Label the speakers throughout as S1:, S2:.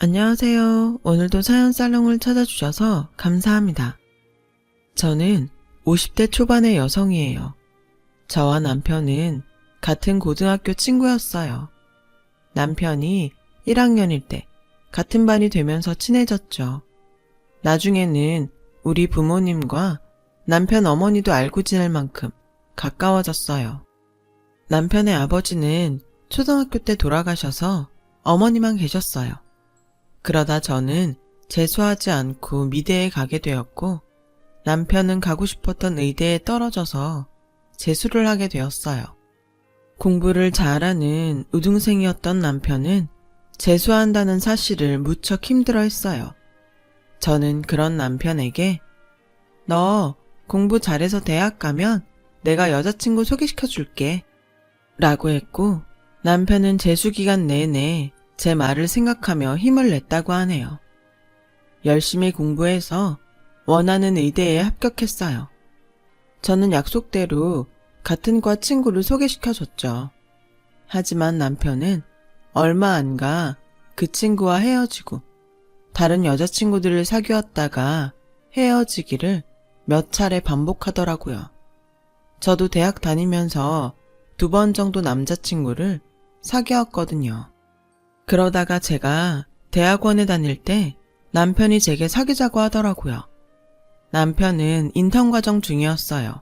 S1: 안녕하세요. 오늘도 사연 살롱을 찾아주셔서 감사합니다. 저는 50대 초반의 여성이에요. 저와 남편은 같은 고등학교 친구였어요. 남편이 1학년일 때 같은 반이 되면서 친해졌죠. 나중에는 우리 부모님과 남편 어머니도 알고 지낼 만큼 가까워졌어요. 남편의 아버지는 초등학교 때 돌아가셔서 어머니만 계셨어요. 그러다 저는 재수하지 않고 미대에 가게 되었고 남편은 가고 싶었던 의대에 떨어져서 재수를 하게 되었어요. 공부를 잘하는 우등생이었던 남편은 재수한다는 사실을 무척 힘들어했어요. 저는 그런 남편에게 너 공부 잘해서 대학 가면 내가 여자친구 소개시켜 줄게 라고 했고 남편은 재수 기간 내내 제 말을 생각하며 힘을 냈다고 하네요. 열심히 공부해서 원하는 의대에 합격했어요. 저는 약속대로 같은 과 친구를 소개시켜줬죠. 하지만 남편은 얼마 안 가 그 친구와 헤어지고 다른 여자친구들을 사귀었다가 헤어지기를 몇 차례 반복하더라고요. 저도 대학 다니면서 2번 정도 남자친구를 사귀었거든요. 그러다가 제가 대학원에 다닐 때 남편이 제게 사귀자고 하더라고요. 남편은 인턴 과정 중이었어요.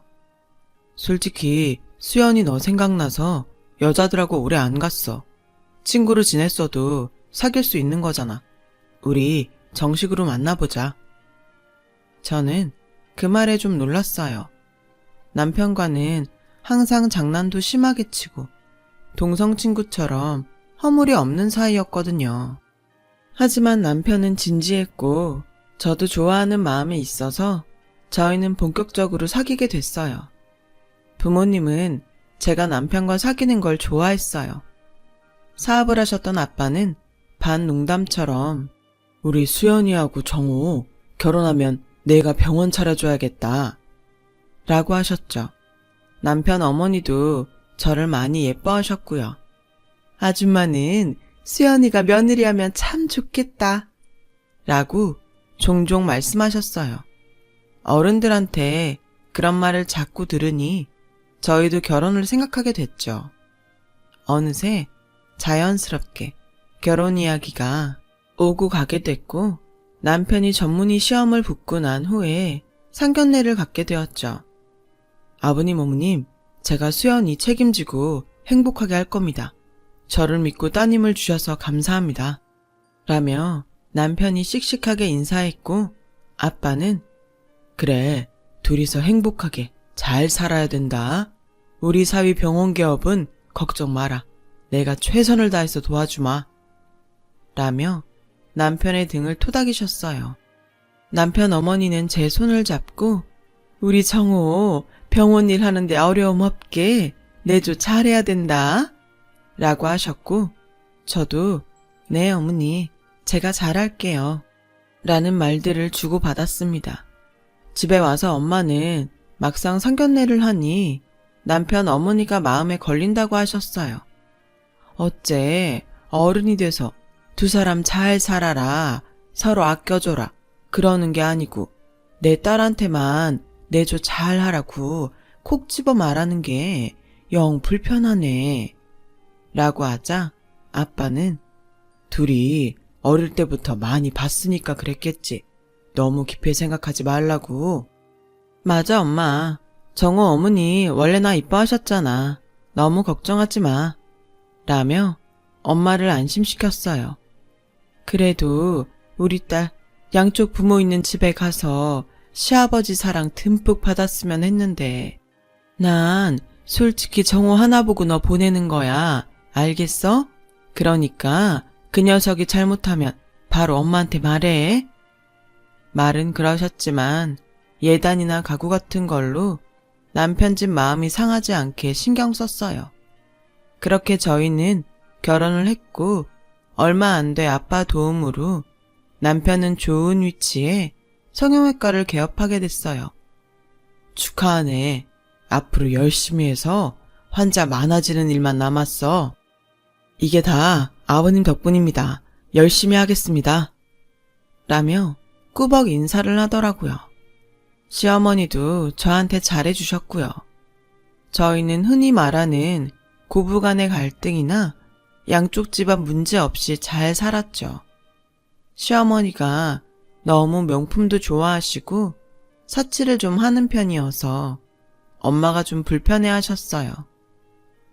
S1: 솔직히 수연이 너 생각나서 여자들하고 오래 안 갔어. 친구로 지냈어도 사귈 수 있는 거잖아. 우리 정식으로 만나보자. 저는 그 말에 좀 놀랐어요. 남편과는 항상 장난도 심하게 치고 동성 친구처럼 허물이 없는 사이였거든요. 하지만 남편은 진지했고 저도 좋아하는 마음이 있어서 저희는 본격적으로 사귀게 됐어요. 부모님은 제가 남편과 사귀는 걸 좋아했어요. 사업을 하셨던 아빠는 반 농담처럼 우리 수연이하고 정호 결혼하면 내가 병원 차려줘야겠다 라고 하셨죠. 남편 어머니도 저를 많이 예뻐하셨고요. 아줌마는 수연이가 며느리하면 참 좋겠다 라고 종종 말씀하셨어요. 어른들한테 그런 말을 자꾸 들으니 저희도 결혼을 생각하게 됐죠. 어느새 자연스럽게 결혼 이야기가 오고 가게 됐고 남편이 전문의 시험을 붙고 난 후에 상견례를 갖게 되었죠. 아버님 어머님, 제가 수연이 책임지고 행복하게 할 겁니다. 저를 믿고 따님을 주셔서 감사합니다. 라며 남편이 씩씩하게 인사했고 아빠는 그래, 둘이서 행복하게 잘 살아야 된다. 우리 사위 병원 개업은 걱정 마라. 내가 최선을 다해서 도와주마. 라며 남편의 등을 토닥이셨어요. 남편 어머니는 제 손을 잡고 우리 정호 병원 일 하는데 어려움 없게 내조 잘해야 된다. 라고 하셨고 저도 네 어머니 제가 잘할게요. 라는 말들을 주고받았습니다. 집에 와서 엄마는 막상 상견례를 하니 남편 어머니가 마음에 걸린다고 하셨어요. 어째 어른이 돼서 두 사람 잘 살아라, 서로 아껴줘라 그러는 게 아니고 내 딸한테만 내조 잘하라고 콕 집어 말하는 게 영 불편하네 라고 하자 아빠는 둘이 어릴 때부터 많이 봤으니까 그랬겠지. 너무 깊이 생각하지 말라고. 맞아 엄마. 정호 어머니 원래 나 이뻐하셨잖아. 너무 걱정하지 마. 라며 엄마를 안심시켰어요. 그래도 우리 딸 양쪽 부모 있는 집에 가서 시아버지 사랑 듬뿍 받았으면 했는데 난 솔직히 정호 하나 보고 너 보내는 거야. 알겠어? 그러니까 그 녀석이 잘못하면 바로 엄마한테 말해. 말은 그러셨지만 예단이나 가구 같은 걸로 남편 집 마음이 상하지 않게 신경 썼어요. 그렇게 저희는 결혼을 했고 얼마 안 돼 아빠 도움으로 남편은 좋은 위치에 성형외과를 개업하게 됐어요. 축하하네. 앞으로 열심히 해서 환자 많아지는 일만 남았어. 이게 다 아버님 덕분입니다. 열심히 하겠습니다. 라며 꾸벅 인사를 하더라고요. 시어머니도 저한테 잘해주셨고요. 저희는 흔히 말하는 고부간의 갈등이나 양쪽 집안 문제 없이 잘 살았죠. 시어머니가 너무 명품도 좋아하시고 사치를 좀 하는 편이어서 엄마가 좀 불편해 하셨어요.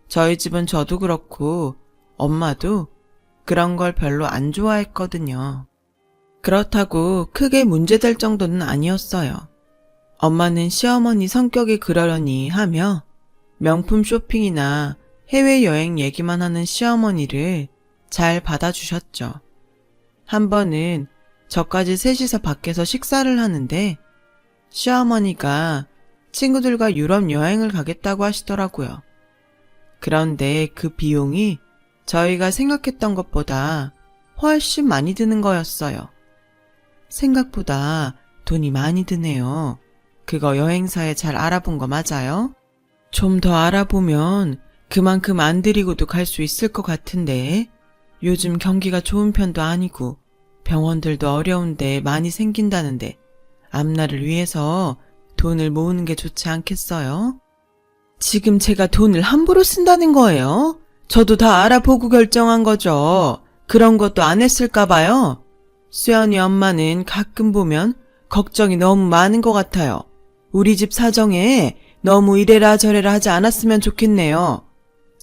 S1: 저희 집은 저도 그렇고 엄마도 그런 걸 별로 안 좋아했거든요. 그렇다고 크게 문제될 정도는 아니었어요. 엄마는 시어머니 성격이 그러려니 하며 명품 쇼핑이나 해외여행 얘기만 하는 시어머니를 잘 받아주셨죠. 한 번은 저까지 셋이서 밖에서 식사를 하는데 시어머니가 친구들과 유럽 여행을 가겠다고 하시더라고요. 그런데 그 비용이 저희가 생각했던 것보다 훨씬 많이 드는 거였어요. 생각보다 돈이 많이 드네요. 그거 여행사에 잘 알아본 거 맞아요? 좀 더 알아보면 그만큼 안 들이고도 갈 수 있을 것 같은데 요즘 경기가 좋은 편도 아니고 병원들도 어려운데 많이 생긴다는데 앞날을 위해서 돈을 모으는 게 좋지 않겠어요? 지금 제가 돈을 함부로 쓴다는 거예요? 저도 다 알아보고 결정한 거죠. 그런 것도 안 했을까 봐요. 수연이 엄마는 가끔 보면 걱정이 너무 많은 것 같아요. 우리 집 사정에 너무 이래라 저래라 하지 않았으면 좋겠네요.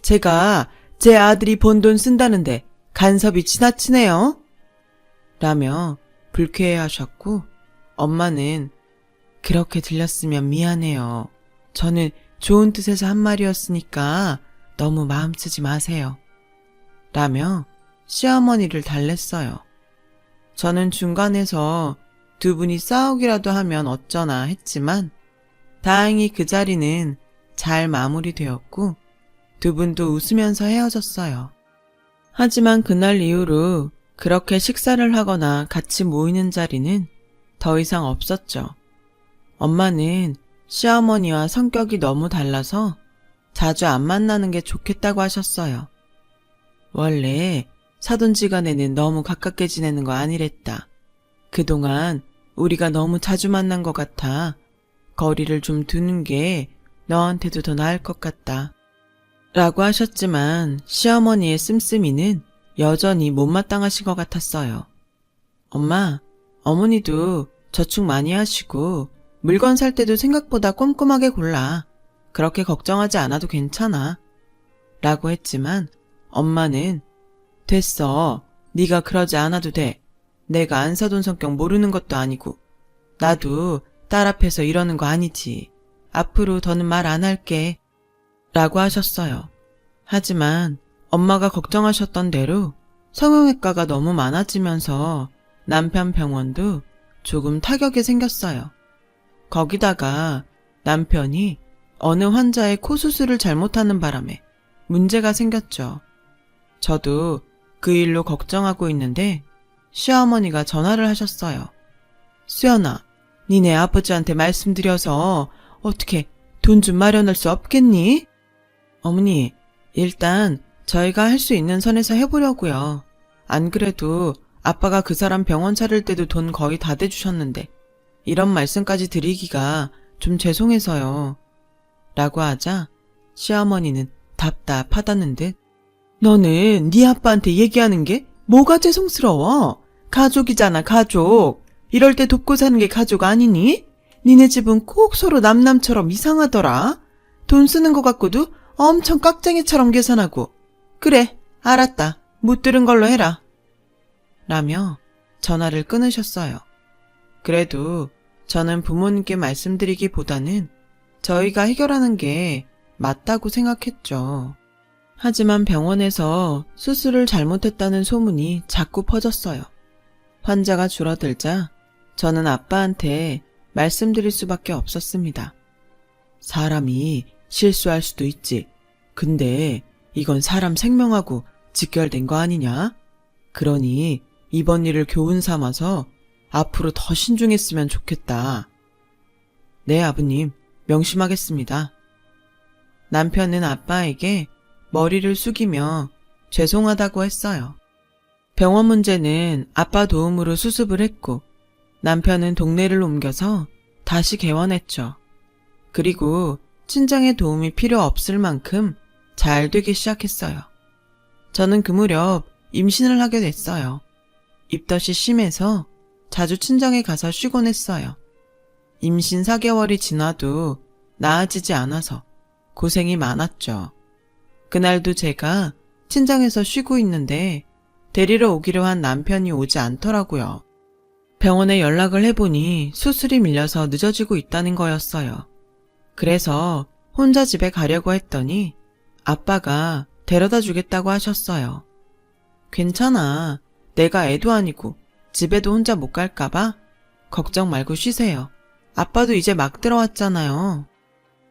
S1: 제가 제 아들이 번 돈 쓴다는데 간섭이 지나치네요. 라며 불쾌해하셨고 엄마는 그렇게 들렸으면 미안해요. 저는 좋은 뜻에서 한 말이었으니까 너무 마음 쓰지 마세요. 라며 시어머니를 달랬어요. 저는 중간에서 두 분이 싸우기라도 하면 어쩌나 했지만 다행히 그 자리는 잘 마무리되었고 두 분도 웃으면서 헤어졌어요. 하지만 그날 이후로 그렇게 식사를 하거나 같이 모이는 자리는 더 이상 없었죠. 엄마는 시어머니와 성격이 너무 달라서 자주 안 만나는 게 좋겠다고 하셨어요. 원래 사돈지간에는 너무 가깝게 지내는 거 아니랬다. 그동안 우리가 너무 자주 만난 것 같아 거리를 좀 두는 게 너한테도 더 나을 것 같다. 라고 하셨지만 시어머니의 씀씀이는 여전히 못마땅하신 것 같았어요. 엄마, 어머니도 저축 많이 하시고 물건 살 때도 생각보다 꼼꼼하게 골라. 그렇게 걱정하지 않아도 괜찮아. 라고 했지만 엄마는 됐어. 네가 그러지 않아도 돼. 내가 안 사돈 성격 모르는 것도 아니고 나도 딸 앞에서 이러는 거 아니지. 앞으로 더는 말 안 할게. 라고 하셨어요. 하지만 엄마가 걱정하셨던 대로 성형외과가 너무 많아지면서 남편 병원도 조금 타격이 생겼어요. 거기다가 남편이 어느 환자의 코 수술을 잘못하는 바람에 문제가 생겼죠. 저도 그 일로 걱정하고 있는데 시어머니가 전화를 하셨어요. 수연아, 니네 아버지한테 말씀드려서 어떻게 돈 좀 마련할 수 없겠니? 어머니, 일단 저희가 할 수 있는 선에서 해보려고요. 안 그래도 아빠가 그 사람 병원 차릴 때도 돈 거의 다 대주셨는데 이런 말씀까지 드리기가 좀 죄송해서요. 라고 하자 시어머니는 답답하다는 듯 너는 네 아빠한테 얘기하는 게 뭐가 죄송스러워? 가족이잖아, 가족. 이럴 때 돕고 사는 게 가족 아니니? 니네 집은 꼭 서로 남남처럼 이상하더라. 돈 쓰는 거 갖고도 엄청 깍쟁이처럼 계산하고. 그래, 알았다. 못 들은 걸로 해라. 라며 전화를 끊으셨어요. 그래도 저는 부모님께 말씀드리기보다는 저희가 해결하는 게 맞다고 생각했죠. 하지만 병원에서 수술을 잘못했다는 소문이 자꾸 퍼졌어요. 환자가 줄어들자 저는 아빠한테 말씀드릴 수밖에 없었습니다. 사람이 실수할 수도 있지. 근데 이건 사람 생명하고 직결된 거 아니냐? 그러니 이번 일을 교훈 삼아서 앞으로 더 신중했으면 좋겠다. 네, 아버님, 명심하겠습니다. 남편은 아빠에게 머리를 숙이며 죄송하다고 했어요. 병원 문제는 아빠 도움으로 수습을 했고 남편은 동네를 옮겨서 다시 개원했죠. 그리고 친정의 도움이 필요 없을 만큼 잘 되기 시작했어요. 저는 그 무렵 임신을 하게 됐어요. 입덧이 심해서 자주 친정에 가서 쉬곤 했어요. 임신 4개월이 지나도 나아지지 않아서 고생이 많았죠. 그날도 제가 친정에서 쉬고 있는데 데리러 오기로 한 남편이 오지 않더라고요. 병원에 연락을 해보니 수술이 밀려서 늦어지고 있다는 거였어요. 그래서 혼자 집에 가려고 했더니 아빠가 데려다 주겠다고 하셨어요. 괜찮아. 내가 애도 아니고 집에도 혼자 못 갈까봐 걱정 말고 쉬세요. 아빠도 이제 막 들어왔잖아요.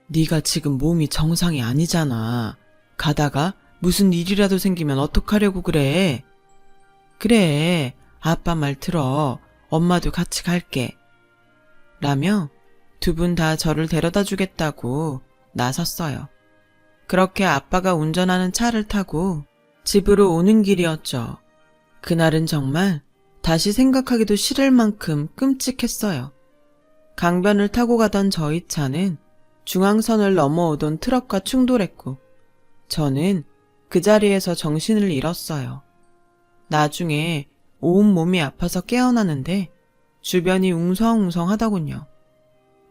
S1: 네가 지금 몸이 정상이 아니잖아. 가다가 무슨 일이라도 생기면 어떡하려고 그래. 그래, 아빠 말 들어. 엄마도 같이 갈게. 라며 두 분 다 저를 데려다 주겠다고 나섰어요. 그렇게 아빠가 운전하는 차를 타고 집으로 오는 길이었죠. 그날은 정말 다시 생각하기도 싫을 만큼 끔찍했어요. 강변을 타고 가던 저희 차는 중앙선을 넘어오던 트럭과 충돌했고 저는 그 자리에서 정신을 잃었어요. 나중에 온몸이 아파서 깨어나는데 주변이 웅성웅성하더군요.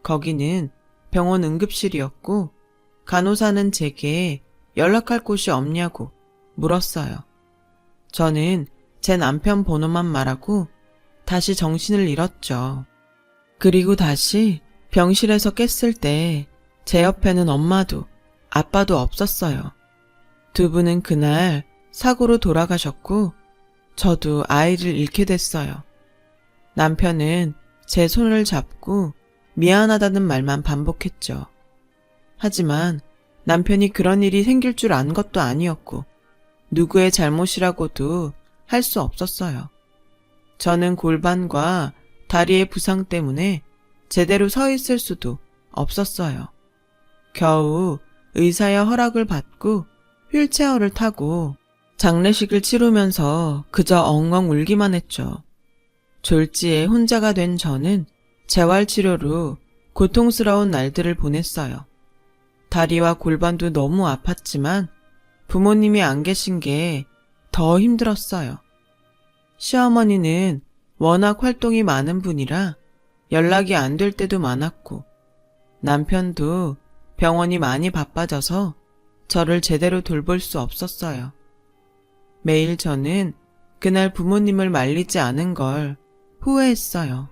S1: 거기는 병원 응급실이었고 간호사는 제게 연락할 곳이 없냐고 물었어요. 저는 제 남편 번호만 말하고 다시 정신을 잃었죠. 그리고 다시 병실에서 깼을 때 제 옆에는 엄마도 아빠도 없었어요. 두 분은 그날 사고로 돌아가셨고 저도 아이를 잃게 됐어요. 남편은 제 손을 잡고 미안하다는 말만 반복했죠. 하지만 남편이 그런 일이 생길 줄 안 것도 아니었고 누구의 잘못이라고도 할 수 없었어요. 저는 골반과 다리의 부상 때문에 제대로 서 있을 수도 없었어요. 겨우 의사의 허락을 받고 휠체어를 타고 장례식을 치르면서 그저 엉엉 울기만 했죠. 졸지에 혼자가 된 저는 재활치료로 고통스러운 날들을 보냈어요. 다리와 골반도 너무 아팠지만 부모님이 안 계신 게 더 힘들었어요. 시어머니는 워낙 활동이 많은 분이라 연락이 안 될 때도 많았고 남편도 병원이 많이 바빠져서 저를 제대로 돌볼 수 없었어요. 매일 저는 그날 부모님을 말리지 않은 걸 후회했어요.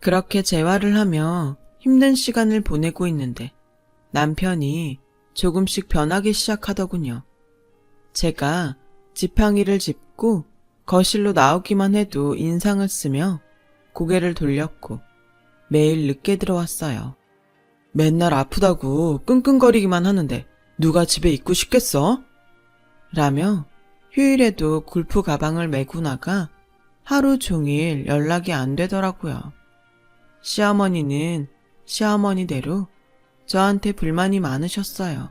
S1: 그렇게 재활을 하며 힘든 시간을 보내고 있는데 남편이 조금씩 변하기 시작하더군요. 제가 지팡이를 짚고 거실로 나오기만 해도 인상을 쓰며 고개를 돌렸고 매일 늦게 들어왔어요. 맨날 아프다고 끙끙거리기만 하는데 누가 집에 있고 싶겠어? 라며 휴일에도 골프 가방을 메고 나가 하루 종일 연락이 안 되더라고요. 시어머니는 시어머니대로 저한테 불만이 많으셨어요.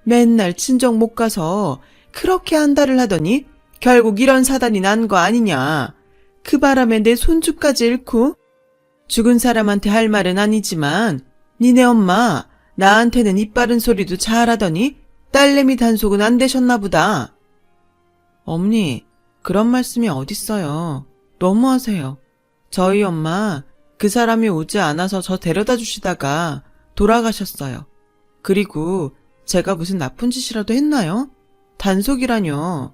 S1: 맨날 친정 못 가서 그렇게 한달을 하더니 결국 이런 사단이 난 거 아니냐. 그 바람에 내 손주까지 잃고. 죽은 사람한테 할 말은 아니지만 니네 엄마 나한테는 입 바른 소리도 잘하더니 딸내미 단속은 안 되셨나 보다. 어머니, 그런 말씀이 어딨어요. 너무하세요. 저희 엄마 그 사람이 오지 않아서 저 데려다 주시다가 돌아가셨어요. 그리고 제가 무슨 나쁜 짓이라도 했나요? 단속이라뇨.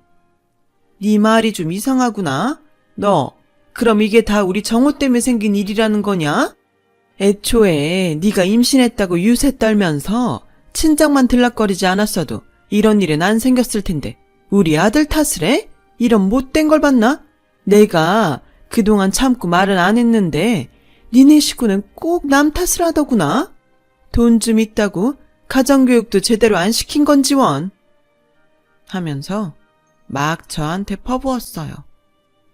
S1: 네 말이 좀 이상하구나. 너 그럼 이게 다 우리 정호 때문에 생긴 일이라는 거냐? 애초에 네가 임신했다고 유세 떨면서 친정만 들락거리지 않았어도 이런 일은 안 생겼을 텐데 우리 아들 탓을 해? 이런 못된 걸 봤나? 내가 그동안 참고 말은 안 했는데 니네 식구는 꼭 남 탓을 하더구나. 돈 좀 있다고 가정교육도 제대로 안 시킨 건지 원. 하면서 막 저한테 퍼부었어요.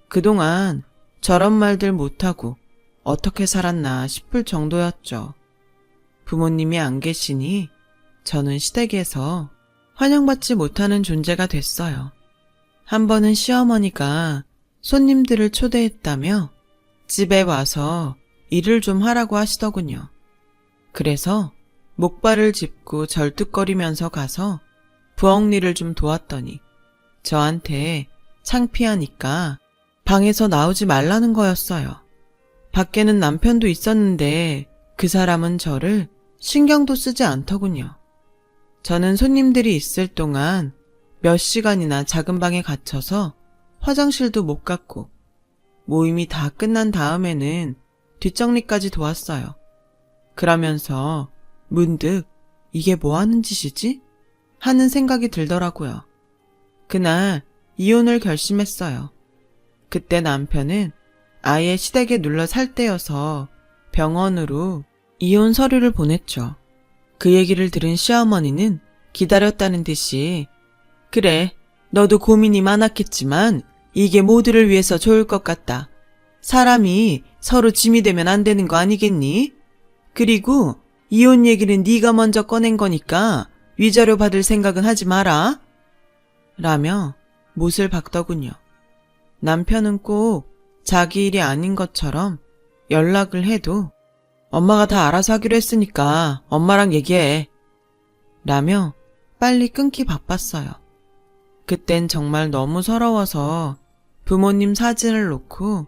S1: 그동안 저런 말들 못하고 어떻게 살았나 싶을 정도였죠. 부모님이 안 계시니 저는 시댁에서 환영받지 못하는 존재가 됐어요. 한 번은 시어머니가 손님들을 초대했다며 집에 와서 일을 좀 하라고 하시더군요. 그래서 목발을 짚고 절뚝거리면서 가서 부엌 일을 좀 도왔더니 저한테 창피하니까 방에서 나오지 말라는 거였어요. 밖에는 남편도 있었는데 그 사람은 저를 신경도 쓰지 않더군요. 저는 손님들이 있을 동안 몇 시간이나 작은 방에 갇혀서 화장실도 못 갔고 모임이 다 끝난 다음에는 뒷정리까지 도왔어요. 그러면서 문득 이게 뭐 하는 짓이지? 하는 생각이 들더라고요. 그날 이혼을 결심했어요. 그때 남편은 아예 시댁에 눌러 살 때여서 병원으로 이혼 서류를 보냈죠. 그 얘기를 들은 시어머니는 기다렸다는 듯이 그래, 너도 고민이 많았겠지만 이게 모두를 위해서 좋을 것 같다. 사람이 서로 짐이 되면 안 되는 거 아니겠니? 그리고 이혼 얘기는 네가 먼저 꺼낸 거니까 위자료 받을 생각은 하지 마라. 라며 못을 박더군요. 남편은 꼭 자기 일이 아닌 것처럼 연락을 해도 엄마가 다 알아서 하기로 했으니까 엄마랑 얘기해. 라며 빨리 끊기 바빴어요. 그땐 정말 너무 서러워서 부모님 사진을 놓고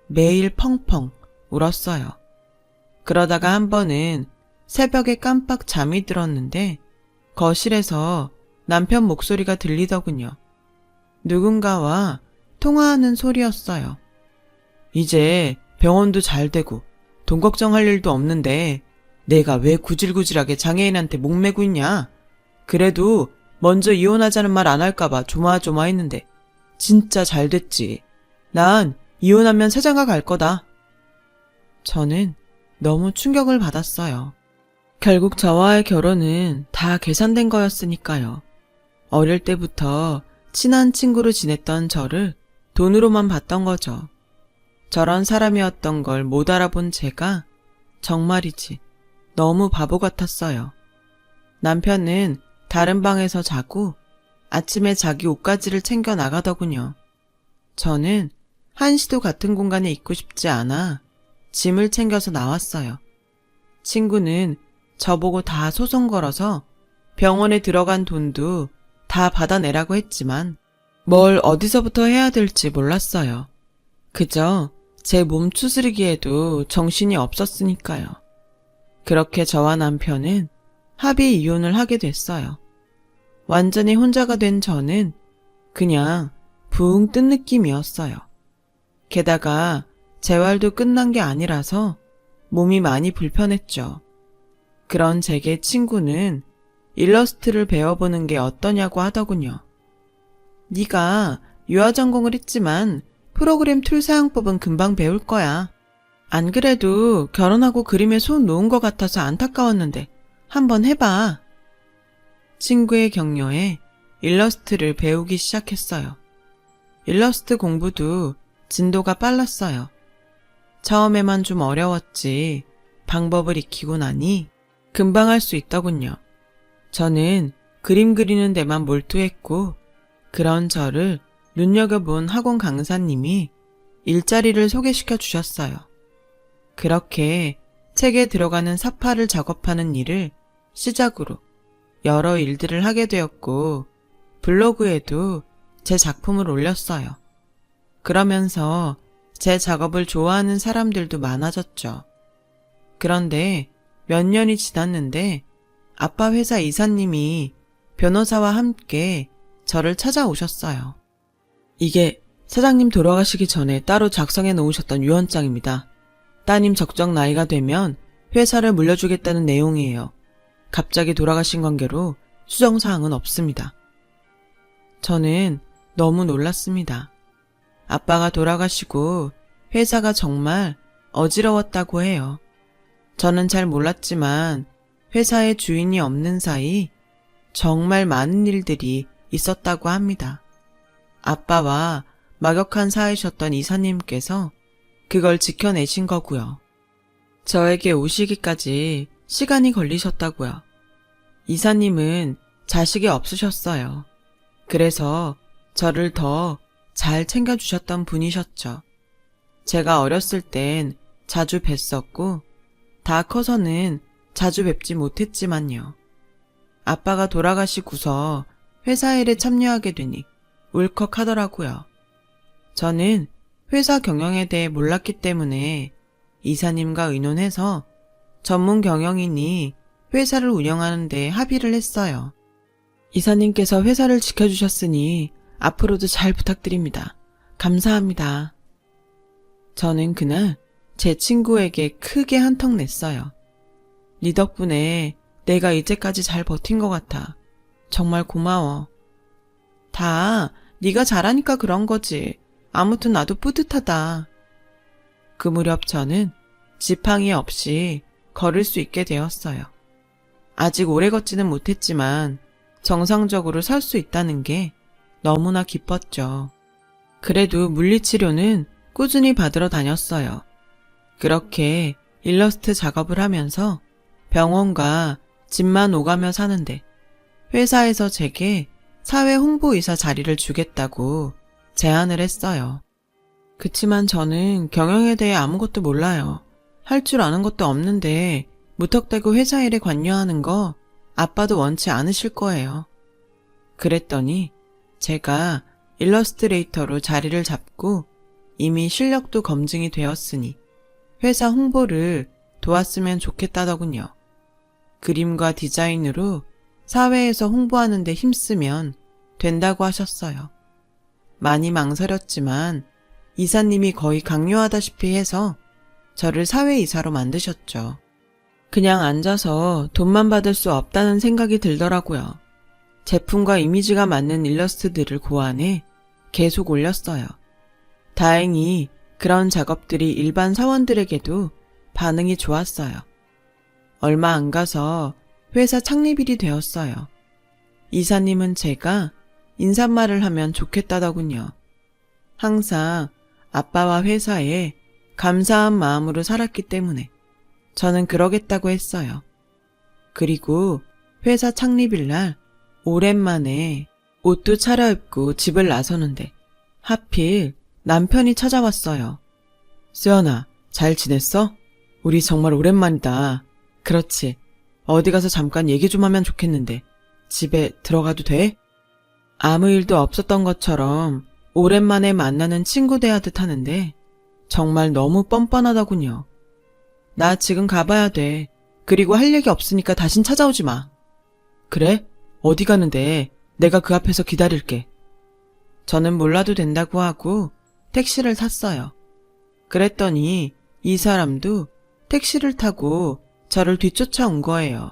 S1: 매일 펑펑 울었어요. 그러다가 한 번은 새벽에 깜빡 잠이 들었는데 거실에서 남편 목소리가 들리더군요. 누군가와 통화하는 소리였어요. 이제 병원도 잘 되고 돈 걱정할 일도 없는데 내가 왜 구질구질하게 장애인한테 목매고 있냐? 그래도 먼저 이혼하자는 말 안 할까봐 조마조마했는데 진짜 잘 됐지. 난 이혼하면 새장가 갈 거다. 저는 너무 충격을 받았어요. 결국 저와의 결혼은 다 계산된 거였으니까요. 어릴 때부터 친한 친구로 지냈던 저를 돈으로만 봤던 거죠. 저런 사람이었던 걸 못 알아본 제가 정말이지 너무 바보 같았어요. 남편은 다른 방에서 자고 아침에 자기 옷가지를 챙겨 나가더군요. 저는 한시도 같은 공간에 있고 싶지 않아 짐을 챙겨서 나왔어요. 친구는 저보고 다 소송 걸어서 병원에 들어간 돈도 다 받아내라고 했지만 뭘 어디서부터 해야 될지 몰랐어요. 그저 제 몸 추스르기에도 정신이 없었으니까요. 그렇게 저와 남편은 합의 이혼을 하게 됐어요. 완전히 혼자가 된 저는 그냥 붕 뜬 느낌이었어요. 게다가 재활도 끝난 게 아니라서 몸이 많이 불편했죠. 그런 제게 친구는 일러스트를 배워보는 게 어떠냐고 하더군요. 네가 유아 전공을 했지만 프로그램 툴 사용법은 금방 배울 거야. 안 그래도 결혼하고 그림에 손 놓은 것 같아서 안타까웠는데 한번 해봐. 친구의 격려에 일러스트를 배우기 시작했어요. 일러스트 공부도 진도가 빨랐어요. 처음에만 좀 어려웠지 방법을 익히고 나니 금방 할 수 있더군요. 저는 그림 그리는 데만 몰두했고 그런 저를 눈여겨본 학원 강사님이 일자리를 소개시켜 주셨어요. 그렇게 책에 들어가는 사파를 작업하는 일을 시작으로 여러 일들을 하게 되었고 블로그에도 제 작품을 올렸어요. 그러면서 제 작업을 좋아하는 사람들도 많아졌죠. 그런데 몇 년이 지났는데 아빠 회사 이사님이 변호사와 함께 저를 찾아오셨어요. 이게 사장님 돌아가시기 전에 따로 작성해 놓으셨던 유언장입니다. 따님 적정 나이가 되면 회사를 물려주겠다는 내용이에요. 갑자기 돌아가신 관계로 수정사항은 없습니다. 저는 너무 놀랐습니다. 아빠가 돌아가시고 회사가 정말 어지러웠다고 해요. 저는 잘 몰랐지만 회사의 주인이 없는 사이 정말 많은 일들이 있었다고 합니다. 아빠와 막역한 사이셨던 이사님께서 그걸 지켜내신 거고요. 저에게 오시기까지 시간이 걸리셨다고요. 이사님은 자식이 없으셨어요. 그래서 저를 더 잘 챙겨주셨던 분이셨죠. 제가 어렸을 땐 자주 뵀었고, 다 커서는 자주 뵙지 못했지만요. 아빠가 돌아가시고서 회사 일에 참여하게 되니 울컥하더라고요. 저는 회사 경영에 대해 몰랐기 때문에 이사님과 의논해서 전문 경영인이 회사를 운영하는 데 합의를 했어요. 이사님께서 회사를 지켜주셨으니 앞으로도 잘 부탁드립니다. 감사합니다. 저는 그날 제 친구에게 크게 한턱 냈어요. 네 덕분에 내가 이제까지 잘 버틴 것 같아. 정말 고마워. 다 네가 잘하니까 그런 거지. 아무튼 나도 뿌듯하다. 그 무렵 저는 지팡이 없이 걸을 수 있게 되었어요. 아직 오래 걷지는 못했지만 정상적으로 설 수 있다는 게 너무나 기뻤죠. 그래도 물리치료는 꾸준히 받으러 다녔어요. 그렇게 일러스트 작업을 하면서 병원과 집만 오가며 사는데 회사에서 제게 사회 홍보이사 자리를 주겠다고 제안을 했어요. 그치만 저는 경영에 대해 아무것도 몰라요. 할 줄 아는 것도 없는데 무턱대고 회사 일에 관여하는 거 아빠도 원치 않으실 거예요. 그랬더니 제가 일러스트레이터로 자리를 잡고 이미 실력도 검증이 되었으니 회사 홍보를 도왔으면 좋겠다더군요. 그림과 디자인으로 사회에서 홍보하는 데 힘쓰면 된다고 하셨어요. 많이 망설였지만 이사님이 거의 강요하다시피 해서 저를 사회이사로 만드셨죠. 그냥 앉아서 돈만 받을 수 없다는 생각이 들더라고요. 제품과 이미지가 맞는 일러스트들을 고안해 계속 올렸어요. 다행히 그런 작업들이 일반 사원들에게도 반응이 좋았어요. 얼마 안 가서 회사 창립일이 되었어요. 이사님은 제가 인사말을 하면 좋겠다더군요. 항상 아빠와 회사에 감사한 마음으로 살았기 때문에 저는 그러겠다고 했어요. 그리고 회사 창립일 날 오랜만에 옷도 차려입고 집을 나서는데 하필 남편이 찾아왔어요. 수연아, 잘 지냈어? 우리 정말 오랜만이다. 그렇지. 어디 가서 잠깐 얘기 좀 하면 좋겠는데 집에 들어가도 돼? 아무 일도 없었던 것처럼 오랜만에 만나는 친구 대하듯 하는데 정말 너무 뻔뻔하더군요. 나 지금 가봐야 돼. 그리고 할 얘기 없으니까 다신 찾아오지 마. 그래? 어디 가는데? 내가 그 앞에서 기다릴게. 저는 몰라도 된다고 하고 택시를 탔어요. 그랬더니 이 사람도 택시를 타고 저를 뒤쫓아온 거예요.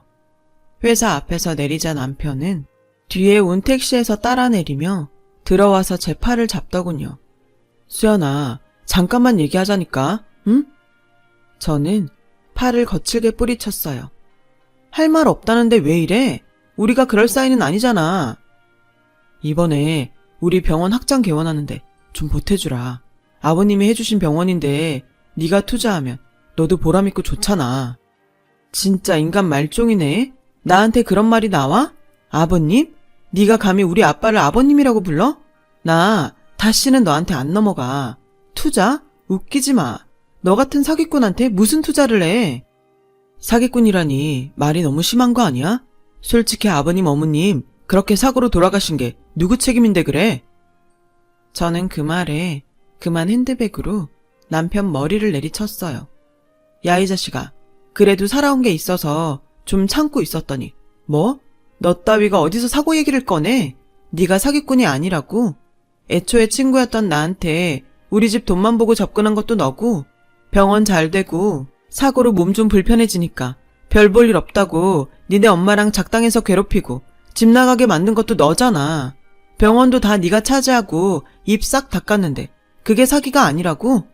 S1: 회사 앞에서 내리자 남편은 뒤에 온 택시에서 따라 내리며 들어와서 제 팔을 잡더군요. 수연아, 잠깐만 얘기하자니까, 응? 저는 팔을 거칠게 뿌리쳤어요. 할 말 없다는데 왜 이래? 우리가 그럴 사이는 아니잖아. 이번에 우리 병원 확장 개원하는데 좀 보태주라. 아버님이 해주신 병원인데 네가 투자하면 너도 보람있고 좋잖아. 진짜 인간 말종이네. 나한테 그런 말이 나와? 아버님? 네가 감히 우리 아빠를 아버님이라고 불러? 나 다시는 너한테 안 넘어가. 투자? 웃기지 마. 너 같은 사기꾼한테 무슨 투자를 해? 사기꾼이라니 말이 너무 심한 거 아니야? 솔직히 아버님 어머님 그렇게 사고로 돌아가신 게 누구 책임인데 그래? 저는 그 말에 그만 핸드백으로 남편 머리를 내리쳤어요. 야, 이 자식아. 그래도 살아온 게 있어서 좀 참고 있었더니 뭐? 너 따위가 어디서 사고 얘기를 꺼내? 네가 사기꾼이 아니라고? 애초에 친구였던 나한테 우리 집 돈만 보고 접근한 것도 너고 병원 잘 되고 사고로 몸 좀 불편해지니까 별 볼 일 없다고 니네 엄마랑 작당해서 괴롭히고 집 나가게 만든 것도 너잖아. 병원도 다 네가 차지하고 입 싹 닦았는데 그게 사기가 아니라고?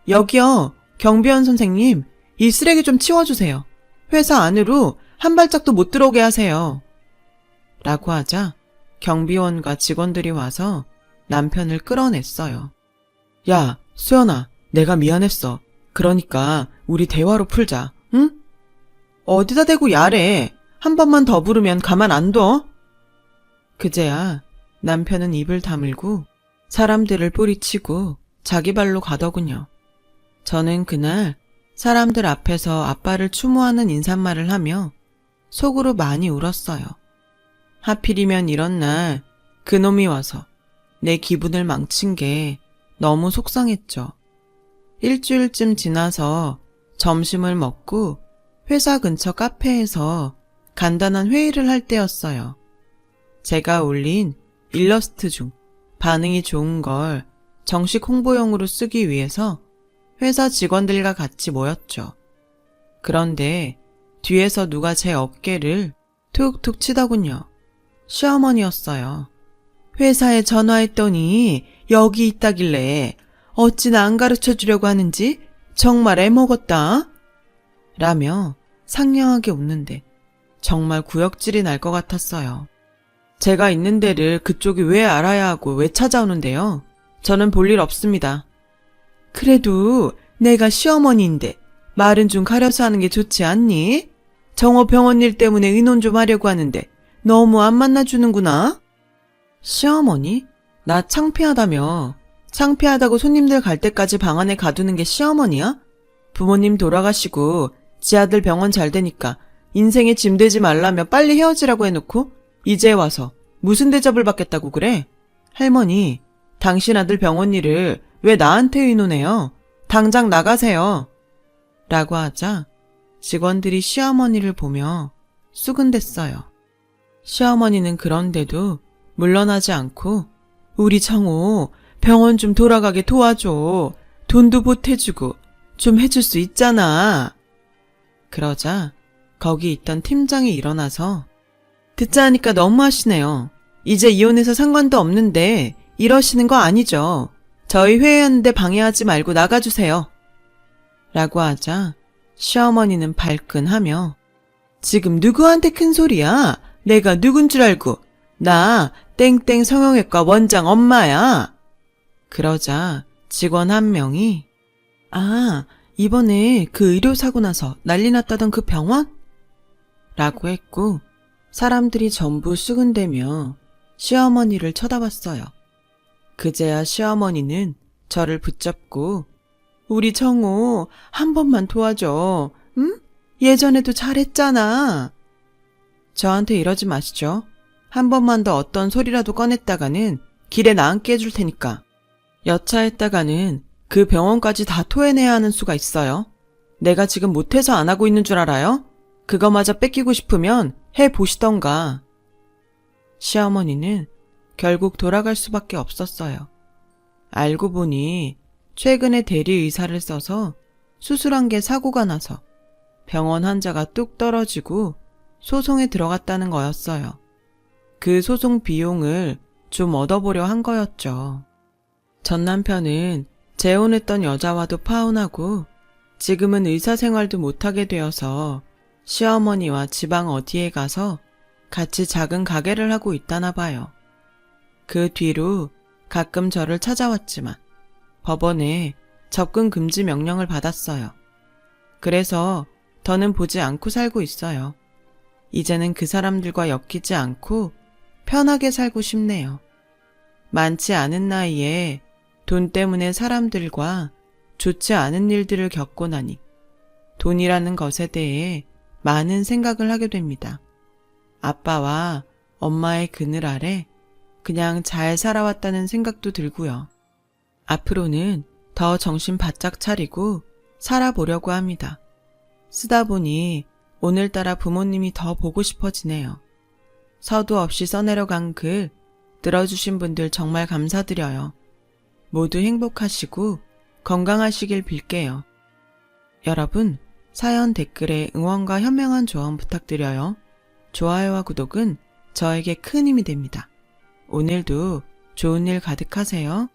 S1: 여기요, 경비원 선생님, 이 쓰레기 좀 치워주세요. 회사 안으로 한 발짝도 못 들어오게 하세요. 라고 하자 경비원과 직원들이 와서 남편을 끌어냈어요. 야, 수연아, 내가 미안했어. 그러니까 우리 대화로 풀자, 응? 어디다 대고 야래. 한 번만 더 부르면 가만 안 둬? 그제야 남편은 입을 다물고 사람들을 뿌리치고 자기 발로 가더군요. 저는 그날 사람들 앞에서 아빠를 추모하는 인사말을 하며 속으로 많이 울었어요. 하필이면 이런 날 그놈이 와서 내 기분을 망친 게 너무 속상했죠. 일주일쯤 지나서 점심을 먹고 회사 근처 카페에서 간단한 회의를 할 때였어요. 제가 올린 일러스트 중 반응이 좋은 걸 정식 홍보용으로 쓰기 위해서 회사 직원들과 같이 모였죠. 그런데 뒤에서 누가 제 어깨를 툭툭 치더군요. 시어머니였어요. 회사에 전화했더니 여기 있다길래 어찌나 안 가르쳐 주려고 하는지 정말 애먹었다. 라며 상냥하게 웃는데 정말 구역질이 날 것 같았어요. 제가 있는 데를 그쪽이 왜 알아야 하고 왜 찾아오는데요? 저는 볼 일 없습니다. 그래도 내가 시어머니인데 말은 좀 가려서 하는 게 좋지 않니? 정호 병원 일 때문에 의논 좀 하려고 하는데 너무 안 만나주는구나. 시어머니? 나 창피하다며. 창피하다고 손님들 갈 때까지 방 안에 가두는 게 시어머니야? 부모님 돌아가시고 지 아들 병원 잘 되니까 인생에 짐 되지 말라며 빨리 헤어지라고 해놓고 이제 와서 무슨 대접을 받겠다고 그래? 할머니, 당신 아들 병원 일을 왜 나한테 의논해요? 당장 나가세요. 라고 하자 직원들이 시어머니를 보며 수근댔어요. 시어머니는 그런데도 물러나지 않고 우리 정호 병원 좀 돌아가게 도와줘. 돈도 보태주고 좀 해줄 수 있잖아. 그러자 거기 있던 팀장이 일어나서 듣자 하니까 너무하시네요. 이제 이혼해서 상관도 없는데 이러시는 거 아니죠. 저희 회의하는데 방해하지 말고 나가주세요. 라고 하자 시어머니는 발끈하며 지금 누구한테 큰 소리야? 내가 누군 줄 알고. 나 땡땡 성형외과 원장 엄마야. 그러자 직원 한 명이 아, 이번에 그 의료사고 나서 난리 났다던 그 병원? 라고 했고 사람들이 전부 수근대며 시어머니를 쳐다봤어요. 그제야 시어머니는 저를 붙잡고 우리 정호 한 번만 도와줘. 응? 예전에도 잘했잖아. 저한테 이러지 마시죠. 한 번만 더 어떤 소리라도 꺼냈다가는 길에 나앉게 해줄 테니까. 여차했다가는 그 병원까지 다 토해내야 하는 수가 있어요. 내가 지금 못해서 안 하고 있는 줄 알아요? 그거마저 뺏기고 싶으면 해보시던가. 시어머니는 결국 돌아갈 수밖에 없었어요. 알고 보니 최근에 대리의사를 써서 수술한 게 사고가 나서 병원 환자가 뚝 떨어지고 소송에 들어갔다는 거였어요. 그 소송 비용을 좀 얻어보려 한 거였죠. 전 남편은 재혼했던 여자와도 파혼하고 지금은 의사생활도 못하게 되어서 시어머니와 지방 어디에 가서 같이 작은 가게를 하고 있다나 봐요. 그 뒤로 가끔 저를 찾아왔지만 법원에 접근 금지 명령을 받았어요. 그래서 더는 보지 않고 살고 있어요. 이제는 그 사람들과 엮이지 않고 편하게 살고 싶네요. 많지 않은 나이에 돈 때문에 사람들과 좋지 않은 일들을 겪고 나니 돈이라는 것에 대해 많은 생각을 하게 됩니다. 아빠와 엄마의 그늘 아래 그냥 잘 살아왔다는 생각도 들고요. 앞으로는 더 정신 바짝 차리고 살아보려고 합니다. 쓰다 보니 오늘따라 부모님이 더 보고 싶어지네요. 서두 없이 써내려간 글 들어주신 분들 정말 감사드려요. 모두 행복하시고 건강하시길 빌게요. 여러분, 사연 댓글에 응원과 현명한 조언 부탁드려요. 좋아요와 구독은 저에게 큰 힘이 됩니다. 오늘도 좋은 일 가득하세요.